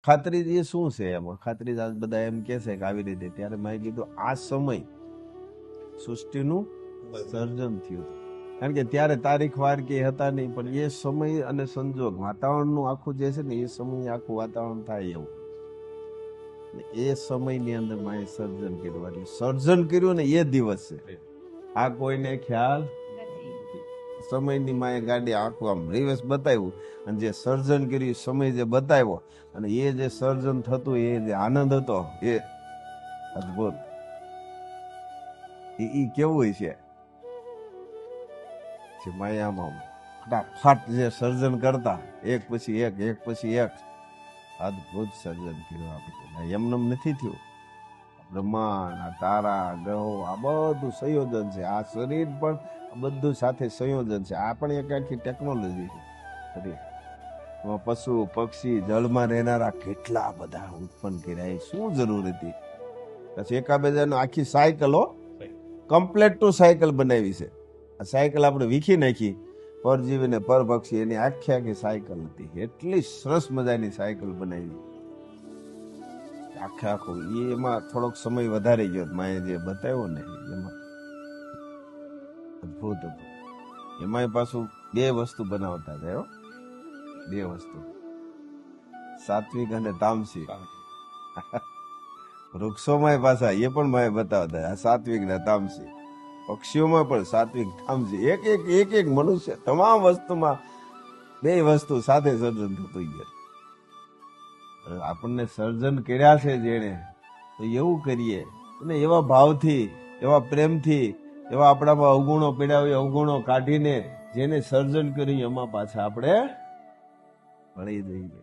ખાતરી એ શું છે એમાં? ખાતરી આજ બધા એમ કે છે કે આવી રીતે, ત્યારે મેં કીધું આ સમય સૃષ્ટિનું સર્જન થયું હતું. કારણ કે ત્યારે તારીખ વાર કે હતા નહીં, પણ એ સમય અને સંજોગ વાતાવરણનું આખું જે છે ને, એ સમય આખું વાતાવરણ થાય એવું. એ સમયની અંદર માએ સર્જન કર્યું. એટલે સર્જન કર્યું ને એ દિવસ છે. આ કોઈને ખ્યાલ સમયની માએ ગાડી આખું આમ રિવર્સ બતાવ્યું, અને જે સર્જન કર્યું સમય જે બતાવ્યો, અને એ જે સર્જન થતું, એ જે આનંદ હતો, એ અદભુત. એ કેવું છે જે માયામાં ફટાફટ જે સર્જન કરતા, એક પછી એક, એક પછી એક, અદભુત સર્જન કર્યું આપણે. એમનેમ નથી થયું. બ્રહ્માંડ, આ તારા, ગ્રહો, આ બધું સંયોજન છે. આ શરીર પણ બધું સાથે સંયોજન છે. આ પણ એક આખી ટેકનોલોજી છે. શરીર, પશુ પક્ષી, જળમાં રહેનારા કેટલા બધા ઉત્પન્ન કર્યા. એ શું જરૂર હતી? પછી એકાબીજાનો આખી સાયકલો કમ્પ્લેટ ટુ સાયકલ બનાવી છે. આ સાયકલ આપણે વીખી નાખી, પરજીવી ને પરપક્ષી, એની આખી આખી સાયકલ હતી. એટલી સરસ મજાની સાયકલ બનાવી આખે આખું. એમાં થોડોક સમય વધારે ગયો, માએ જે બતાવ્યો ને એમાં અદભુત હતું. એમાંય પાછું બે વસ્તુ બનાવતા જાય, બે વસ્તુ, સાત્વિક અને તામસિક. વૃક્ષોમાં પાછા એ પણ માએ બતાવતા, આ સાત્વિક ને તામસિક. પક્ષીઓમાં પણ સાત્વિક તામસિક, એક એક એક એક મનુષ્ય તમામ વસ્તુમાં બે વસ્તુ સાથે સર્જન થતું ગયું. આપણને સર્જન કર્યા છે જેને, તો એવું કરીએ અને એવા ભાવથી, એવા પ્રેમથી, એવા આપણામાં અવગુણો પડ્યા હોય અવગુણો કાઢીને જેને સર્જન કર્યું એમાં પાછા આપણે ભળી જઈએ.